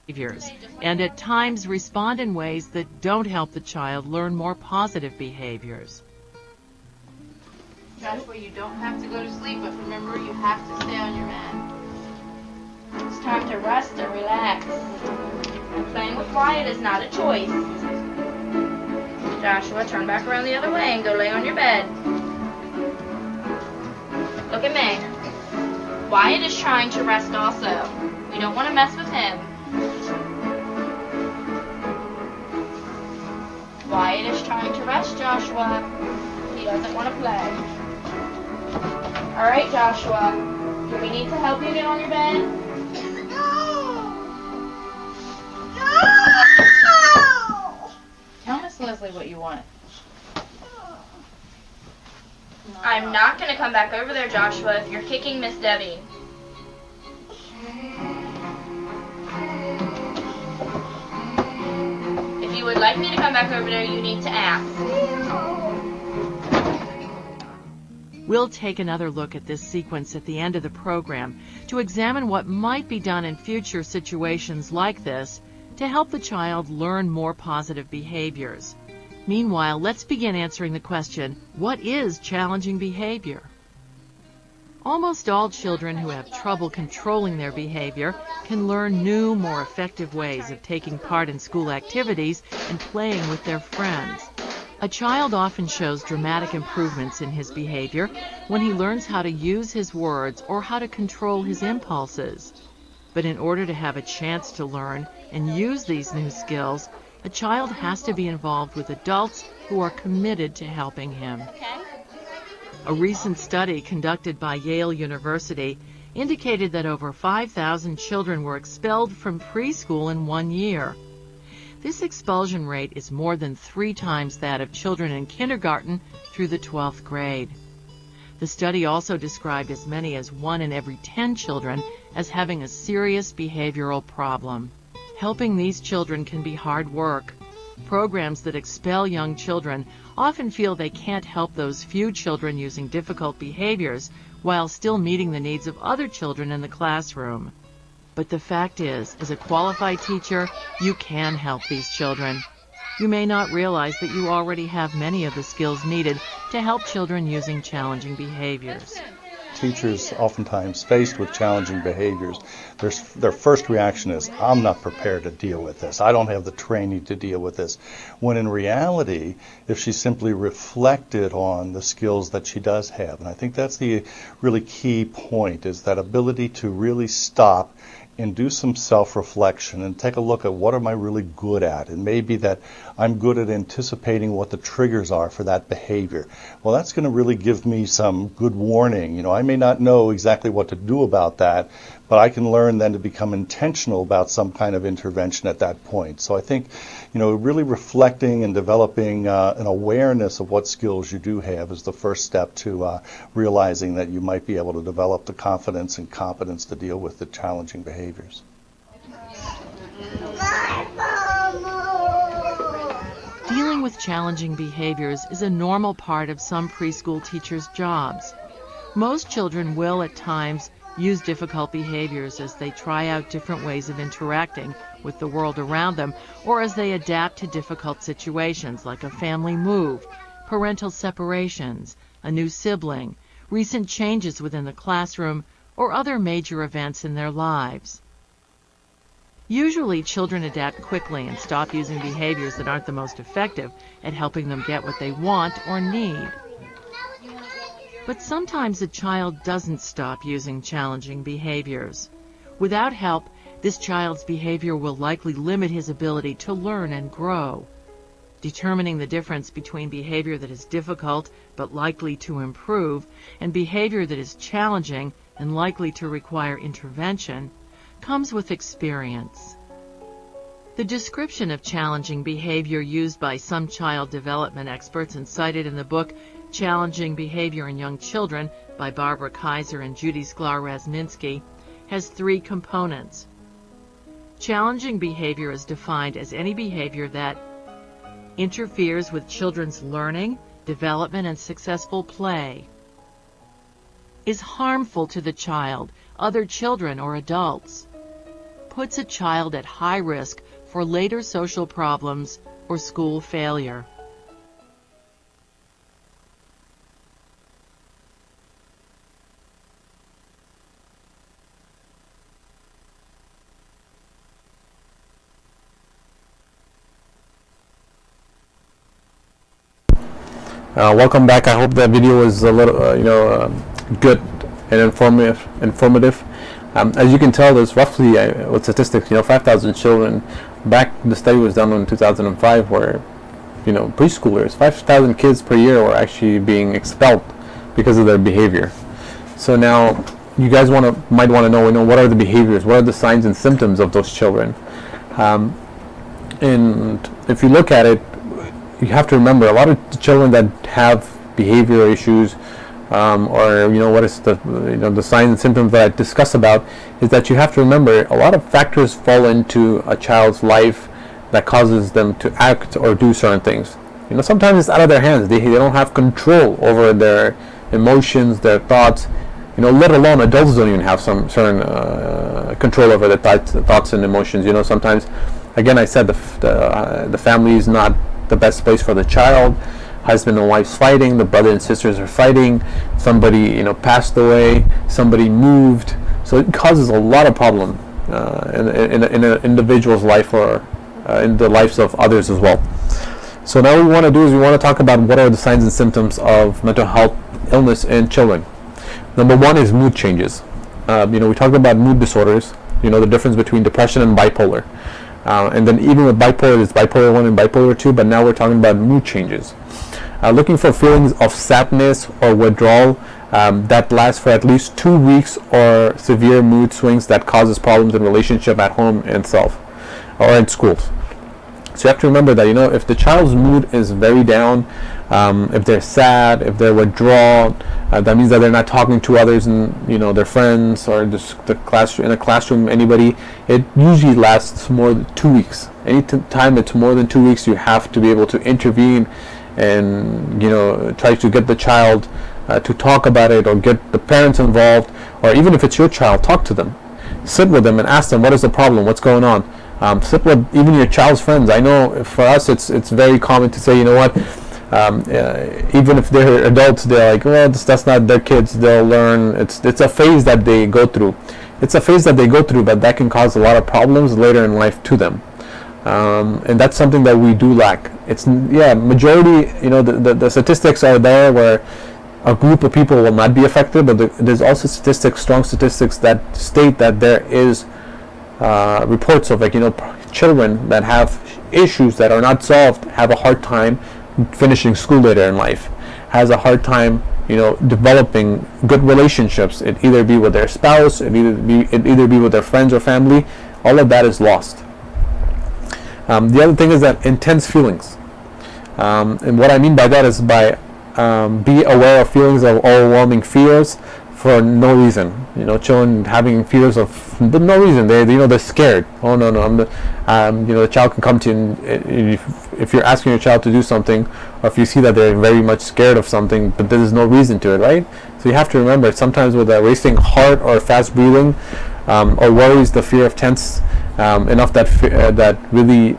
behaviors, and at times respond in ways that don't help the child learn more positive behaviors. Joshua, you don't have to go to sleep, but remember, you have to stay on your mat. It's time to rest and relax. And playing with Wyatt is not a choice. Joshua, turn back around the other way and go lay on your bed. Look at me. Wyatt is trying to rest also. We don't want to mess with him. Wyatt is trying to rest, Joshua. He doesn't want to play. Alright, Joshua. Do we need to help you get on your bed? No! Tell Miss Leslie what you want. I'm not going to come back over there, Joshua, if you're kicking Miss Debbie. If you would like me to come back over there, you need to ask. We'll take another look at this sequence at the end of the program to examine what might be done in future situations like this to help the child learn more positive behaviors. Meanwhile, let's begin answering the question, what is challenging behavior? Almost all children who have trouble controlling their behavior can learn new, more effective ways of taking part in school activities and playing with their friends. A child often shows dramatic improvements in his behavior when he learns how to use his words or how to control his impulses. But in order to have a chance to learn and use these new skills, a child has to be involved with adults who are committed to helping him. A recent study conducted by Yale University indicated that over 5,000 children were expelled from preschool in 1 year. This expulsion rate is more than 3 times that of children in kindergarten through the 12th grade. The study also described as many as 1 in every 10 children as having a serious behavioral problem. Helping these children can be hard work. Programs that expel young children often feel they can't help those few children using difficult behaviors while still meeting the needs of other children in the classroom. But the fact is, as a qualified teacher, you can help these children. You may not realize that you already have many of the skills needed to help children using challenging behaviors. Teachers, oftentimes faced with challenging behaviors, their first reaction is, I'm not prepared to deal with this. I don't have the training to deal with this. When in reality, if she simply reflected on the skills that she does have, and I think that's the really key point, is that ability to really stop and do some self-reflection and take a look at what am I really good at. And maybe that I'm good at anticipating what the triggers are for that behavior. Well, that's going to really give me some good warning. I may not know exactly what to do about that, but I can learn then to become intentional about some kind of intervention at that point. So I think, really reflecting and developing an awareness of what skills you do have is the first step to realizing that you might be able to develop the confidence and competence to deal with the challenging behaviors. Dealing with challenging behaviors is a normal part of some preschool teachers' jobs. Most children will, at times, use difficult behaviors as they try out different ways of interacting with the world around them, or as they adapt to difficult situations like a family move, parental separations, a new sibling, recent changes within the classroom, or other major events in their lives. Usually, children adapt quickly and stop using behaviors that aren't the most effective at helping them get what they want or need. But sometimes a child doesn't stop using challenging behaviors. Without help, this child's behavior will likely limit his ability to learn and grow. Determining the difference between behavior that is difficult but likely to improve and behavior that is challenging and likely to require intervention comes with experience. The description of challenging behavior used by some child development experts and cited in the book Challenging Behavior in Young Children by Barbara Kaiser and Judy Sklar-Razminsky has 3 components. Challenging behavior is defined as any behavior that interferes with children's learning, development, and successful play, is harmful to the child, other children, or adults, puts a child at high risk for later social problems or school failure. Welcome back. I hope that video was a little, good and informative. As you can tell, there's roughly, with statistics, 5,000 children. Back, the study was done in 2005, where, preschoolers, 5,000 kids per year were actually being expelled because of their behavior. So now, you guys might want to know, what are the behaviors, what are the signs and symptoms of those children? And if you look at it, you have to remember a lot of the children that have behavioral issues, or what is the signs and symptoms that I discuss about, is that you have to remember a lot of factors fall into a child's life that causes them to act or do certain things. Sometimes it's out of their hands. They don't have control over their emotions, their thoughts. Let alone adults don't even have some certain control over their thoughts and emotions. Sometimes, again, I said the family is not the best place for the child. Husband and wife's fighting, the brother and sisters are fighting, somebody passed away, somebody moved, so it causes a lot of problem in an individual's life, or in the lives of others as well. So now what we want to do is we want to talk about what are the signs and symptoms of mental health illness in children. Number one is mood changes. We talked about mood disorders, the difference between depression and bipolar. And then even with bipolar, it's bipolar 1 and bipolar 2, but now we're talking about mood changes. Looking for feelings of sadness or withdrawal that lasts for at least 2 weeks, or severe mood swings that causes problems in relationship at home and self, or in schools. So you have to remember that, if the child's mood is very down, if they're sad, if they're withdrawn, that means that they're not talking to others and their friends, or the classroom, in a classroom, anybody. It usually lasts more than 2 weeks. Any time it's more than 2 weeks, you have to be able to intervene and try to get the child to talk about it, or get the parents involved, or even if it's your child, talk to them, sit with them and ask them, what is the problem, what's going on. Sit with even your child's friends. I know for us it's very common to say, even if they're adults, they're like, well, that's not their kids, they'll learn. It's a phase that they go through. It's a phase that they go through, but that can cause a lot of problems later in life to them. And that's something that we do lack. Majority, the statistics are there where a group of people will not be affected, but there's also strong statistics that state that there is reports of children that have issues that are not solved, have a hard time finishing school later in life, has a hard time developing good relationships. It either be with their spouse, it either be with their friends or family. All of that is lost. The other thing is that intense feelings, and what I mean by that is by be aware of feelings of overwhelming fears for no reason. Children having fears of no reason. They're scared. Oh no, the child can come to you, and if you're asking your child to do something, or if you see that they're very much scared of something, but there is no reason to it, right? So you have to remember, sometimes with a racing heart or fast breathing, or worries, the fear of tense enough that really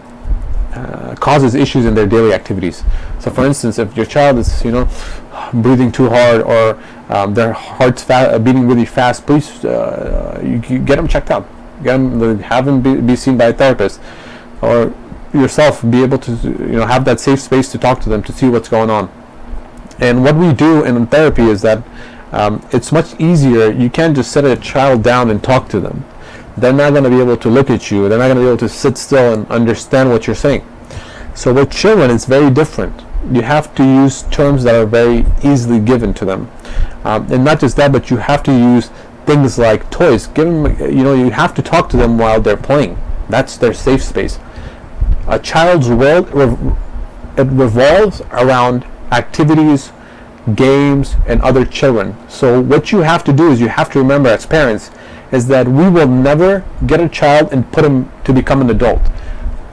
causes issues in their daily activities. So for instance, if your child is breathing too hard, or their heart's beating really fast, please you get them checked out. Have them be seen by a therapist, or yourself be able to have that safe space to talk to them, to see what's going on. And what we do in therapy is that it's much easier. You can't just sit a child down and talk to them. They're not going to be able to look at you. They're not going to be able to sit still and understand what you're saying. So with children, it's very different. You have to use terms that are very easily given to them, and not just that, but you have to use things like toys. Give them, you have to talk to them while they're playing. That's their safe space. A child's world it revolves around activities, games, and other children. So what you have to do is, you have to remember as parents, is that we will never get a child and put him to become an adult.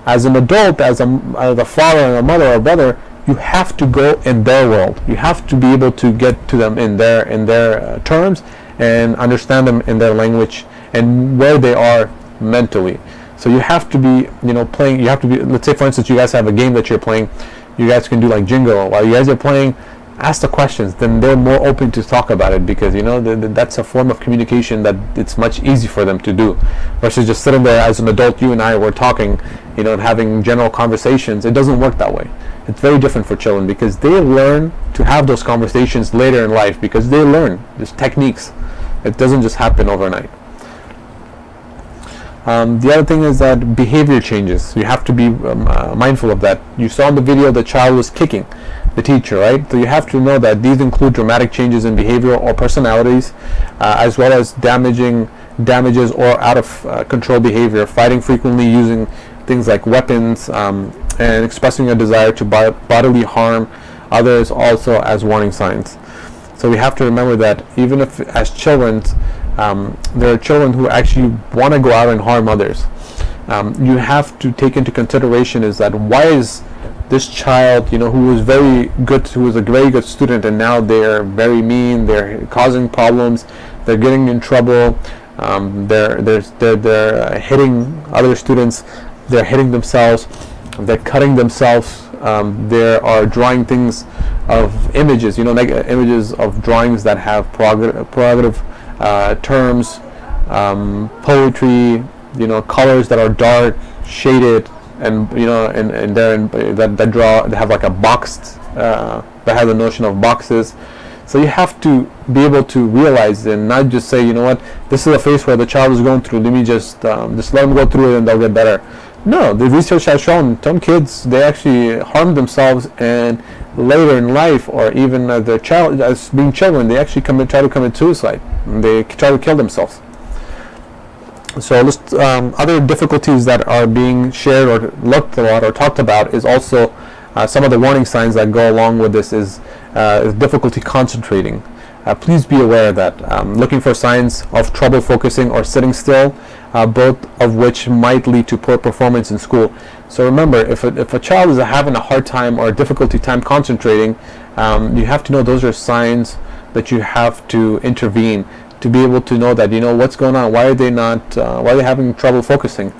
As an adult, as a father and a mother or a brother, you have to go in their world. You have to be able to get to them in their terms, and understand them in their language, and where they are mentally. So you have to be, playing. You have to be. Let's say, for instance, you guys have a game that you're playing. You guys can do like jingle while you guys are playing. Ask the questions. Then they're more open to talk about it, because that's a form of communication that it's much easier for them to do, versus just sitting there as an adult. You and I were talking, and having general conversations. It doesn't work that way. It's very different for children, because they learn to have those conversations later in life, because they learn these techniques. It doesn't just happen overnight. The other thing is that behavior changes. You have to be mindful of that. You saw in the video the child was kicking the teacher, right? So you have to know that these include dramatic changes in behavior or personalities, as well as damages or out of control behavior, fighting frequently, using things like weapons, and expressing a desire to bodily harm others, also as warning signs. So we have to remember that even if as children, there are children who actually want to go out and harm others. You have to take into consideration is that why is this child, who was very good, who was a very good student, and now they're very mean, they're causing problems, they're getting in trouble, they're hitting other students, they're hitting themselves, they're cutting themselves, they are drawing things of images, images of drawings that have prerogative terms, poetry, colors that are dark, shaded, and and they have like a boxed that has a notion of boxes. So you have to be able to realize and not just say, this is a phase where the child is going through. Let me just let them go through it and they'll get better. No, the research has shown some kids, they actually harm themselves, and later in life, or even as being children, they actually try to commit suicide. They try to kill themselves. So other difficulties that are being shared or looked at or talked about is also some of the warning signs that go along with this is difficulty concentrating. Please be aware of that. Looking for signs of trouble focusing or sitting still, both of which might lead to poor performance in school. So remember, if a child is having a hard time or a difficulty time concentrating, you have to know those are signs that you have to intervene to be able to know that, what's going on. Why are they having trouble focusing?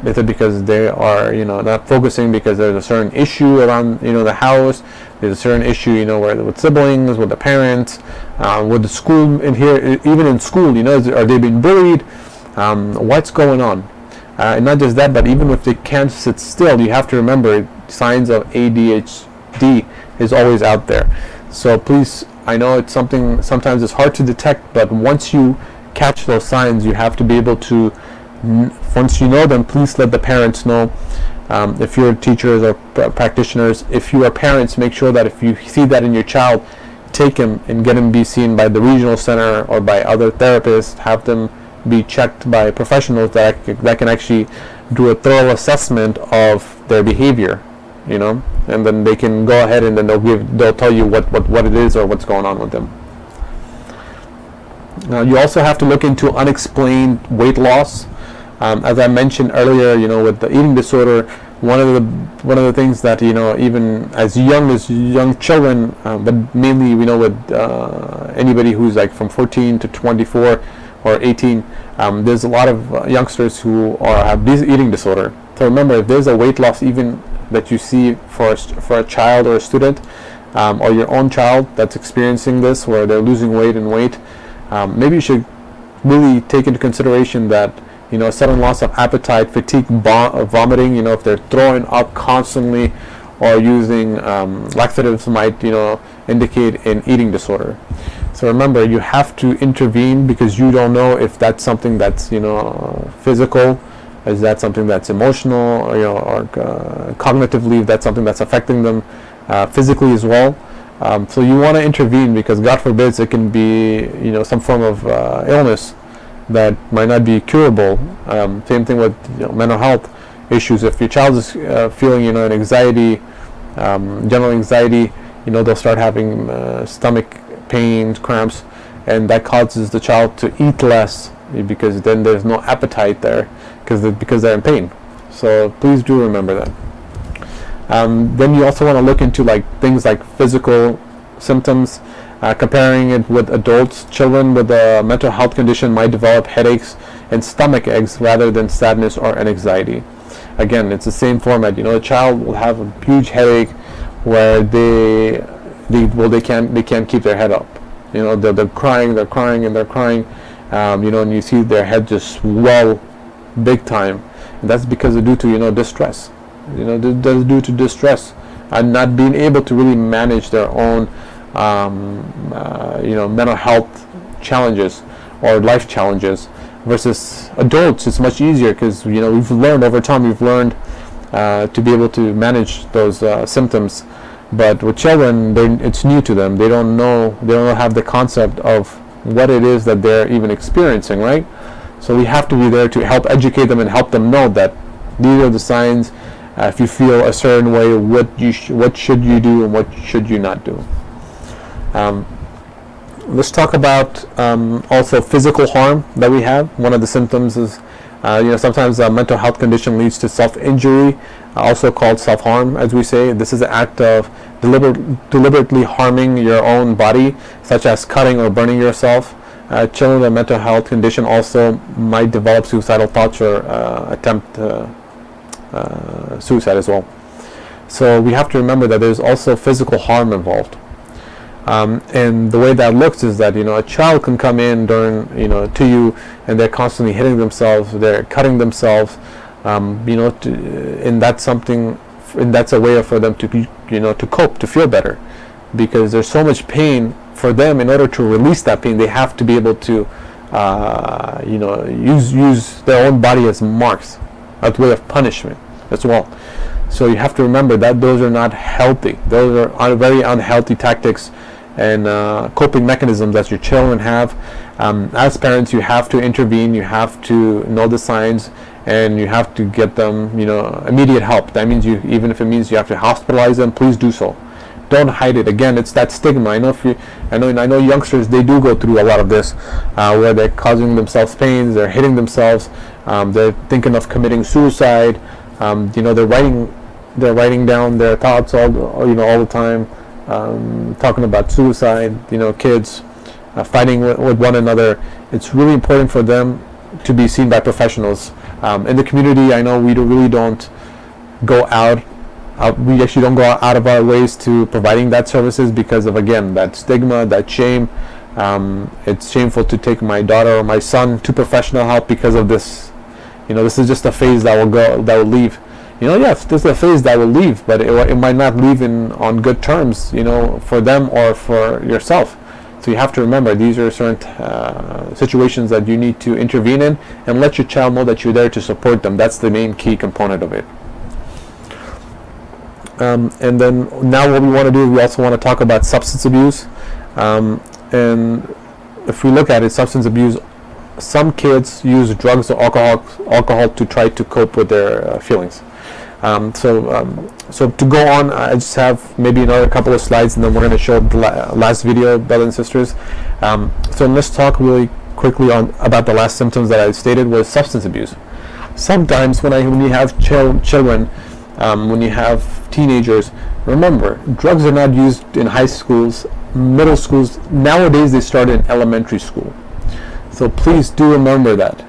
Is it because they are, not focusing because there's a certain issue around, the house? There's a certain issue, with siblings, with the parents, with the school in here, even in school, are they being bullied? What's going on? And not just that, but even if they can't sit still, you have to remember signs of ADHD is always out there. So please, I know it's something, sometimes it's hard to detect, but once you catch those signs, you have to be able to, once you know them, please let the parents know. If you're teachers or practitioners, if you are parents, make sure that if you see that in your child, take him and get him be seen by the regional center or by other therapists. Have them be checked by professionals that can actually do a thorough assessment of their behavior, and then they can go ahead and then they'll tell you what it is or what's going on with them. You also have to look into unexplained weight loss. As I mentioned earlier, with the eating disorder, one of the things that even as young children, but mainly with anybody who's like from 14 to 24 or 18, there's a lot of youngsters who have this eating disorder. So remember, if there's a weight loss even that you see for a child or a student, or your own child that's experiencing this, where they're losing weight, maybe you should really take into consideration that sudden loss of appetite, fatigue, vomiting, if they're throwing up constantly or using laxatives might, indicate an eating disorder. So remember, you have to intervene because you don't know if that's something that's, physical, is that something that's emotional, or cognitively, if that's something that's affecting them physically as well. So you want to intervene because God forbid it can be, some form of illness that might not be curable. Same thing with mental health issues. If your child is feeling an anxiety, general anxiety, they'll start having stomach pains, cramps, and that causes the child to eat less because then there's no appetite there because they're in pain. So please do remember that. Then you also want to look into things like physical symptoms. Comparing it with adults, children with a mental health condition might develop headaches and stomach aches rather than sadness or anxiety. Again, it's the same format. A child will have a huge headache where they can't keep their head up. They're crying, and you see their head just swell big time. And that's because they're due to distress. That's due to distress and not being able to really manage their own mental health challenges or life challenges. Versus adults, it's much easier because we've learned over time. We've learned to be able to manage those symptoms. But with children, it's new to them. They don't know. They don't have the concept of what it is that they're even experiencing, right? So we have to be there to help educate them and help them know that these are the signs. If you feel a certain way, what should you do and what should you not do? Let's talk about also physical harm that we have. One of the symptoms is, sometimes a mental health condition leads to self-injury, also called self-harm, as we say. This is an act of deliberately harming your own body, such as cutting or burning yourself. Children with a mental health condition also might develop suicidal thoughts or attempt suicide as well. So we have to remember that there's also physical harm involved. And the way that looks is that a child can come in during to you and they're constantly hitting themselves, they're cutting themselves, and that's something, and that's a way for them to to cope, to feel better, because there's so much pain for them. In order to release that pain, they have to be able to use their own body as marks, as a way of punishment as well. So you have to remember that those are not healthy. Those are very unhealthy tactics and coping mechanisms that your children have. As parents, you have to intervene. You have to know the signs, and you have to get them, immediate help. That means even if it means you have to hospitalize them, please do so. Don't hide it. Again, it's that stigma. I know youngsters, they do go through a lot of this, where they're causing themselves pain, they're hitting themselves, they're thinking of committing suicide. They're writing down their thoughts all the time, talking about suicide. Kids fighting with one another. It's really important for them to be seen by professionals. In the community, I know we really don't go out. We actually don't go out of our ways to providing that services because of, again, that stigma, that shame. It's shameful to take my daughter or my son to professional help because of this. This is just a phase that will leave. Yes, this is a phase that will leave, but it might not leave on good terms, for them or for yourself. So you have to remember, these are certain situations that you need to intervene in and let your child know that you're there to support them. That's the main key component of it. And then now what we want to do, we also want to talk about substance abuse. And if we look at it, substance abuse, some kids use drugs or alcohol to try to cope with their feelings. So to go on, I just have maybe another couple of slides, and then we're going to show the last video, brothers and sisters. So let's talk really quickly about the last symptoms that I stated was substance abuse. Sometimes when you have children, when you have teenagers, remember, drugs are not used in high schools, middle schools. Nowadays they start in elementary school. So please do remember that.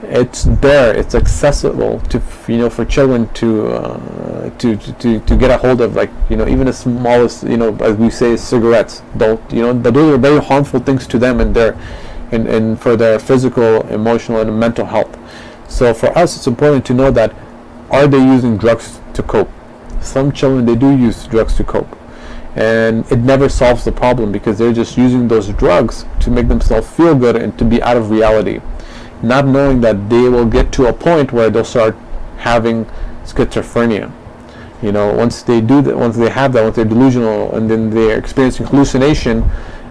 It's there. It's accessible to for children to get a hold of, even the smallest, as we say, cigarettes. But those are very harmful things to them and for their physical, emotional, and mental health. So for us, it's important to know that, are they using drugs to cope? Some children, they do use drugs to cope, and it never solves the problem because they're just using those drugs to make themselves feel good and to be out of reality, not knowing that they will get to a point where they'll start having schizophrenia. Once they do that, once they have that, once they're delusional and then they're experiencing hallucination,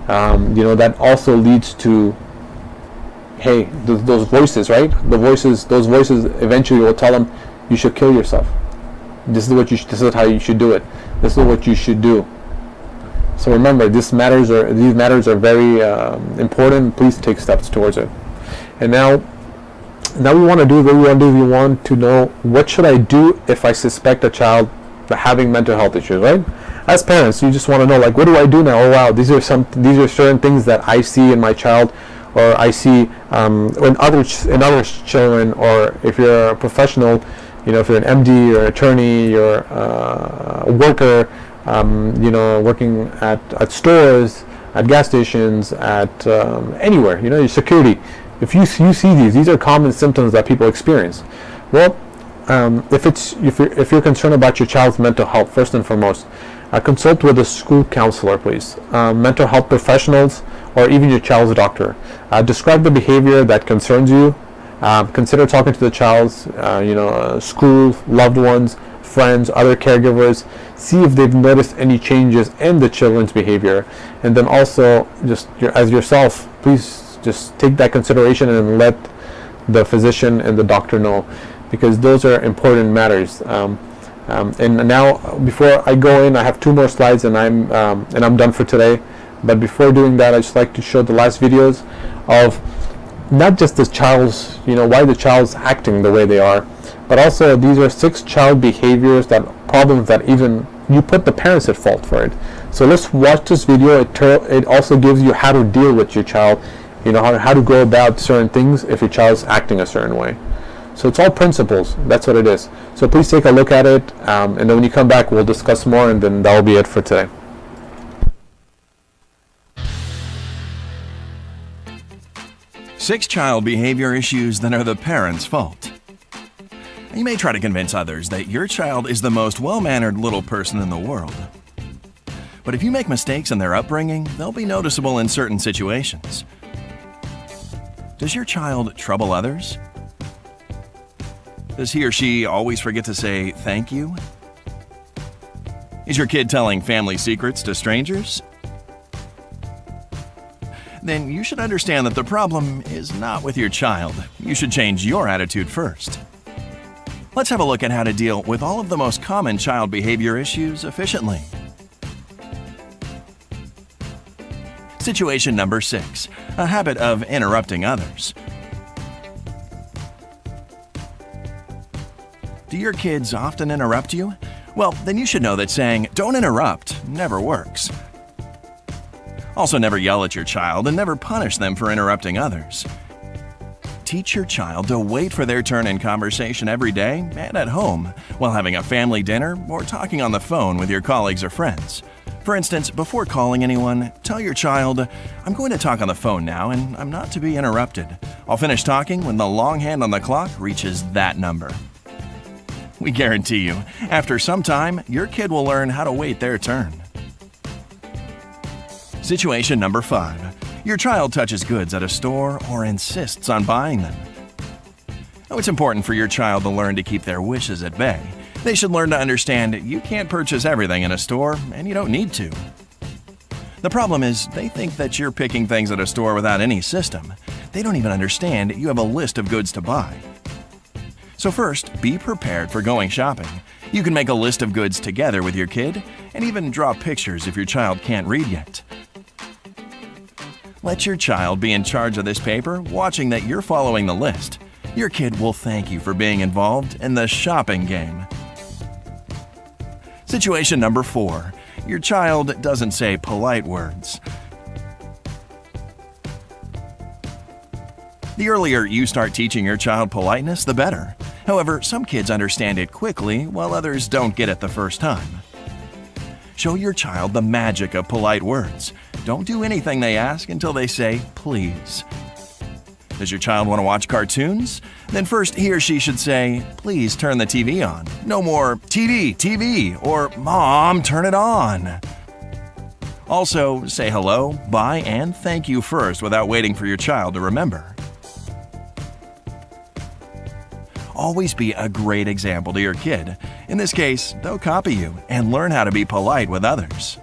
that also leads to, hey, those voices, right? Those voices eventually will tell them, you should kill yourself. This is how you should do it. This is what you should do. So remember, these matters are very important. Please take steps towards it. And now we want to do what we want to do. We want to know, what should I do if I suspect a child having mental health issues, right? As parents, you just want to know, what do I do now? Oh wow, these are certain things that I see in my child, or I see in other children, or if you're a professional, if you're an MD or attorney, you're a worker, working at stores, at gas stations, at anywhere, your security. If you see these are common symptoms that people experience. Well, if you're concerned about your child's mental health, first and foremost, consult with a school counselor, please. Mental health professionals, or even your child's doctor. Describe the behavior that concerns you. Consider talking to the child's, school, loved ones, friends, other caregivers. See if they've noticed any changes in the children's behavior. And then also, just as yourself, please just take that consideration and let the physician and the doctor know, because those are important matters. And now, before I go in, I have 2 more slides, and I'm done for today. But before doing that, I just like to show the last videos of not just the child's, why the child's acting the way they are, but also these are 6 child behaviors, problems that even you put the parents at fault for it. So let's watch this video. It also gives you how to deal with your child, how to go about certain things if your child's acting a certain way. So it's all principles. That's what it is. So please take a look at it, and then when you come back, we'll discuss more, and then that will be it for today. Six child behavior issues that are the parents' fault. You may try to convince others that your child is the most well-mannered little person in the world. But if you make mistakes in their upbringing, they'll be noticeable in certain situations. Does your child trouble others? Does he or she always forget to say thank you? Is your kid telling family secrets to strangers? Then you should understand that the problem is not with your child. You should change your attitude first. Let's have a look at how to deal with all of the most common child behavior issues efficiently. Situation number 6, a habit of interrupting others. Do your kids often interrupt you? Well, then you should know that saying, "Don't interrupt," never works. Also, never yell at your child and never punish them for interrupting others. Teach your child to wait for their turn in conversation every day and at home, while having a family dinner or talking on the phone with your colleagues or friends. For instance, before calling anyone, tell your child, "I'm going to talk on the phone now and I'm not to be interrupted. I'll finish talking when the long hand on the clock reaches that number." We guarantee you, after some time, your kid will learn how to wait their turn. Situation number 5. Your child touches goods at a store or insists on buying them. Now, it's important for your child to learn to keep their wishes at bay. They should learn to understand you can't purchase everything in a store, and you don't need to. The problem is, they think that you're picking things at a store without any system. They don't even understand you have a list of goods to buy. So first, be prepared for going shopping. You can make a list of goods together with your kid, and even draw pictures if your child can't read yet. Let your child be in charge of this paper, watching that you're following the list. Your kid will thank you for being involved in the shopping game. Situation number 4. Your child doesn't say polite words. The earlier you start teaching your child politeness, the better. However, some kids understand it quickly, while others don't get it the first time. Show your child the magic of polite words. Don't do anything they ask until they say, "Please." Does your child want to watch cartoons? Then first he or she should say, "Please turn the TV on." No more "TV, TV," or "Mom, turn it on." Also, say hello, bye, and thank you first without waiting for your child to remember. Always be a great example to your kid. In this case, they'll copy you and learn how to be polite with others.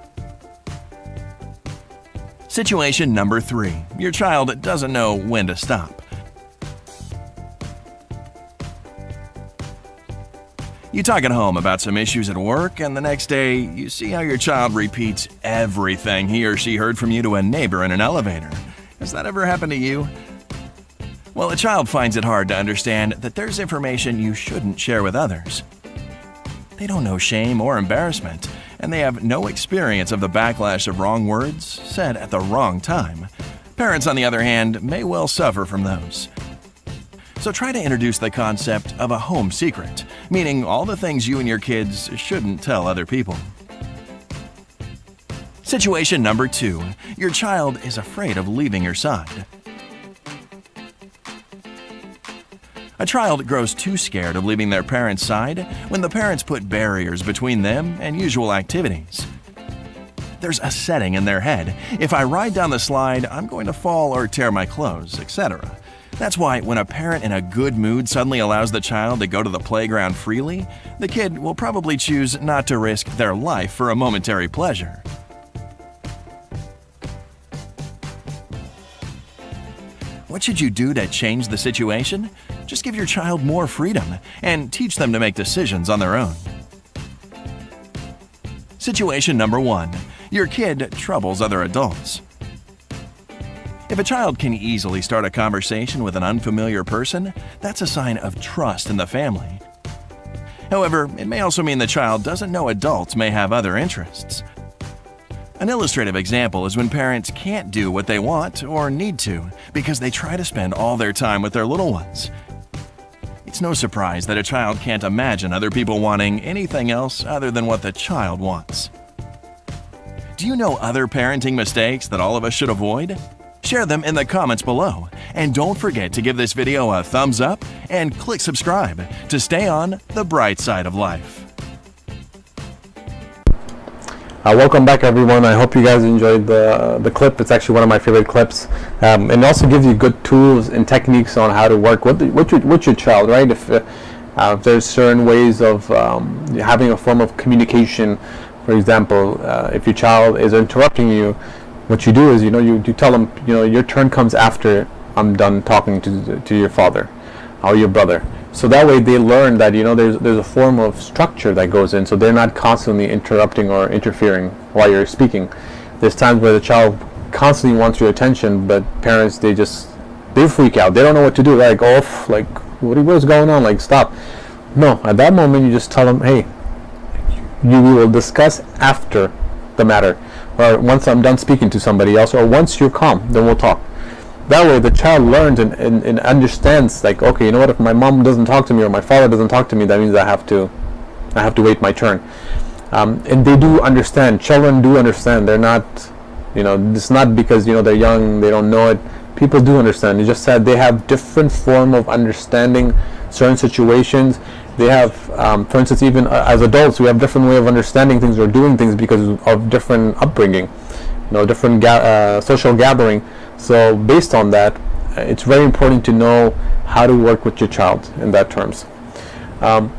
Situation number 3. Your child doesn't know when to stop. You talk at home about some issues at work, and the next day, you see how your child repeats everything he or she heard from you to a neighbor in an elevator. Has that ever happened to you? Well, a child finds it hard to understand that there's information you shouldn't share with others. They don't know shame or embarrassment, and they have no experience of the backlash of wrong words said at the wrong time. Parents, on the other hand, may well suffer from those. So try to introduce the concept of a home secret, meaning all the things you and your kids shouldn't tell other people. Situation number 2. Your child is afraid of leaving your side. A child grows too scared of leaving their parents' side when the parents put barriers between them and usual activities. There's a setting in their head. If I ride down the slide, I'm going to fall or tear my clothes, etc. That's why when a parent in a good mood suddenly allows the child to go to the playground freely, the kid will probably choose not to risk their life for a momentary pleasure. What should you do to change the situation? Just give your child more freedom and teach them to make decisions on their own. Situation number 1. Your kid troubles other adults. If a child can easily start a conversation with an unfamiliar person, that's a sign of trust in the family. However, it may also mean the child doesn't know adults may have other interests. An illustrative example is when parents can't do what they want or need to because they try to spend all their time with their little ones. It's no surprise that a child can't imagine other people wanting anything else other than what the child wants. Do you know other parenting mistakes that all of us should avoid? Share them in the comments below. And don't forget to give this video a thumbs up and click subscribe to stay on the bright side of life. Welcome back, everyone. I hope you guys enjoyed the clip. It's actually one of my favorite clips, and it also gives you good tools and techniques on how to work with your child, right? If there's certain ways of having a form of communication. For example, if your child is interrupting you, what you do is you tell them, your turn comes after I'm done talking to your father or your brother. So that way they learn that there's a form of structure that goes in, so they're not constantly interrupting or interfering while you're speaking. There's times where the child constantly wants your attention, but parents they freak out. They don't know what to do. They're like, oh, like what's going on? Like, stop. No, at that moment you just tell them, hey, we will discuss after the matter, or once I'm done speaking to somebody else, or once you're calm, then we'll talk. That way the child learns and understands, like, okay, you know what, if my mom doesn't talk to me or my father doesn't talk to me, that means I have to wait my turn. And they do understand. Children do understand. They're not, it's not because they're young, they don't know it. People do understand. You just said they have different form of understanding certain situations. They have, for instance, even as adults, we have different way of understanding things or doing things because of different upbringing, different social gathering. So based on that, it's very important to know how to work with your child in that terms. And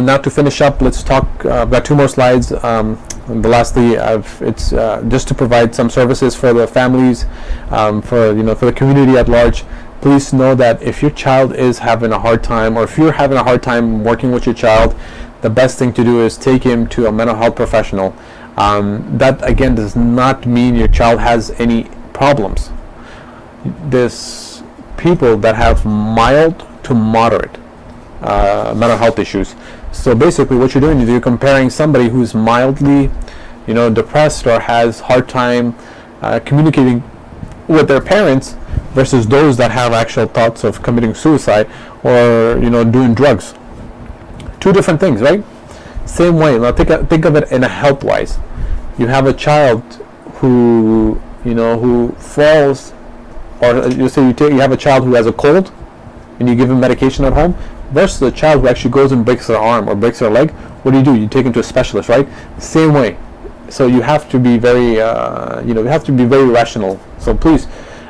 now to finish up, let's talk. I've got 2 more slides. And lastly, it's just to provide some services for the families, for the community at large. Please know that if your child is having a hard time, or if you're having a hard time working with your child, the best thing to do is take him to a mental health professional. That again does not mean your child has any problems. There's people that have mild to moderate mental health issues. So basically what you're doing is you're comparing somebody who's mildly depressed or has hard time communicating with their parents versus those that have actual thoughts of committing suicide or doing drugs. 2 different things, right? Same way. Now think of it in a health wise. You have a child who who falls, or you have a child who has a cold and you give him medication at home, versus a child who actually goes and breaks their arm or breaks their leg. What do? You take him to a specialist, right? Same way. So you have to be very rational. So please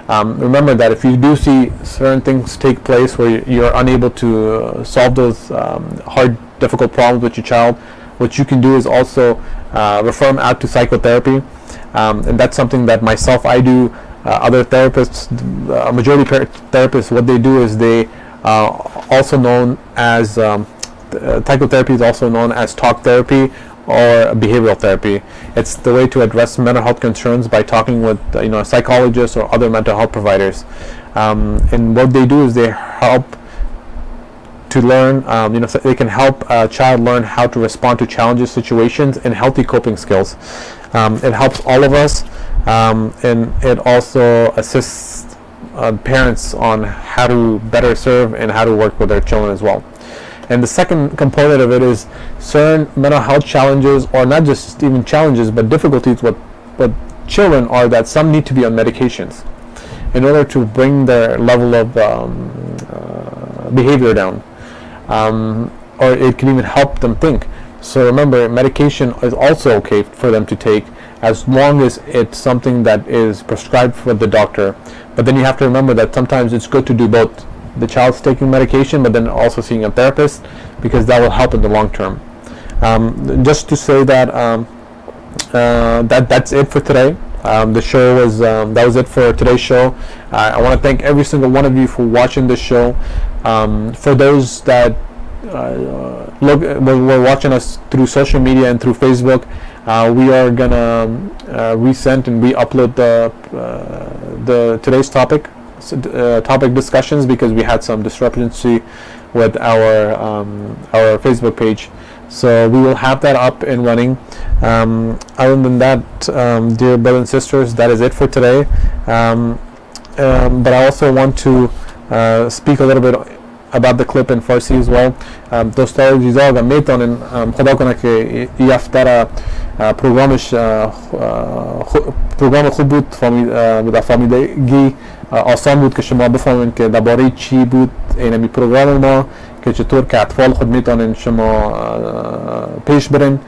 remember that if you do see certain things take place where you're unable to solve those hard, difficult problems with your child, what you can do is also refer them out to psychotherapy. And that's something that myself, I do. Other therapists, majority therapists, what they do is they also known as psychotherapy is also known as talk therapy or behavioral therapy. It's the way to address mental health concerns by talking with a psychologist or other mental health providers. And what they do is they help to learn, so they can help a child learn how to respond to challenges, situations, and healthy coping skills. It helps all of us. and it also assists parents on how to better serve and how to work with their children as well. And the second component of it is certain mental health challenges, or not just even challenges, but difficulties with children, are that some need to be on medications in order to bring their level of behavior down, or it can even help them think. So remember, medication is also okay for them to take as long as it's something that is prescribed for the doctor. But then you have to remember that sometimes it's good to do both. The child's taking medication, but then also seeing a therapist, because that will help in the long term. Just to say that that's it for today. The show was that was it for today's show. I want to thank every single one of you for watching this show. For those that were watching us through social media and through Facebook, we are gonna resend and re-upload the today's topic discussions, because we had some discrepancy with our Facebook page. So we will have that up and running. Other than that, dear brothers and sisters, that is it for today. But I also want to speak a little bit about the clip in Farsi as well. دوستان عزیز اگر میتونین خدا کنه که این هفته پروگرام خوب بود، فهمیدگی آسان بود که شما بفهمین که درباره چی بود این پروگرام ما، که چطور که اطفال خود میتونین شما پیش برین،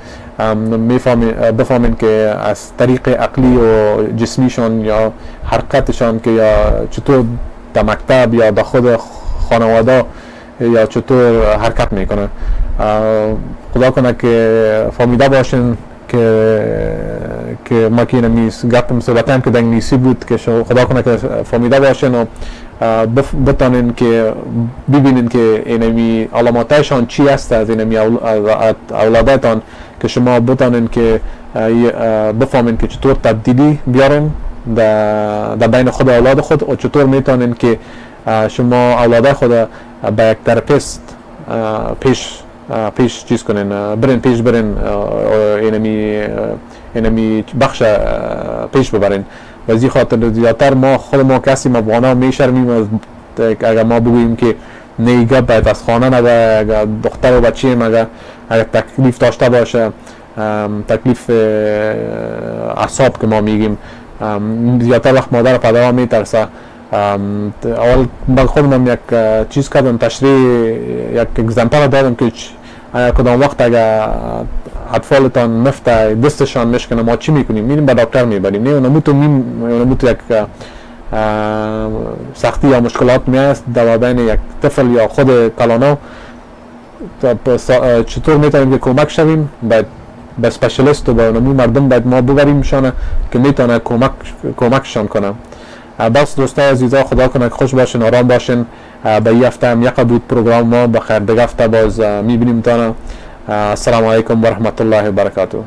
بفهمین که از طریق عقلی و جسمیشان یا حرکتشان که یا چطور در مکتب یا در خود خانواده یا چطور حرکت میکنه. خدا کنه که فهمیده باشین که ما که اینمی گپ صحبتم که دنگنیسی بود، که خدا کنه که فهمیده باشین و بتانین که ببینین که اینمی علاماتشان چی هست از اینمی اولادتان، که شما بتانین که بفهمین که چطور تبدیلی بیارین در بین خود اولاد خود، و چطور میتونین که شما اولاد خود با یک تراپیست پیش چیز کنین، پیش برین اینمی بخش پیش ببرین. و از این خاطر زیادتر ما خود ما کسی مبانا میشرمیم اگر ما بگوییم که نیگه باید از خانه نبه، اگر دختر و بچه اگر تکلیف داشته باشه، تکلیف اعصاب که ما میگیم، زیادتر وقت مادر پدر میترسه. اول با خودم یک چیز کردم، تشریح یک اگزمپل دادم که کدام وقت اگر اطفالتان نفت دستشان میشکنه ما چی میکنیم؟ میریم به دکتر میبریم. نه اونموتو یک سختی یا مشکلات میست در بین یک طفل یا خود کلانا. چطور میتونیم که کمک شویم؟ به اسپشیالیست و به اونمو مردم باید ما ببریمشان که میتونه کمکشان کنه. بس دوستان عزیزا، خدا کنه که خوش باشین، آرام باشین. به این هفته هم یک بود پروگرام ما، بخیر دیگه هفته باز میبینیم تانه. السلام علیکم و رحمت الله و برکاته.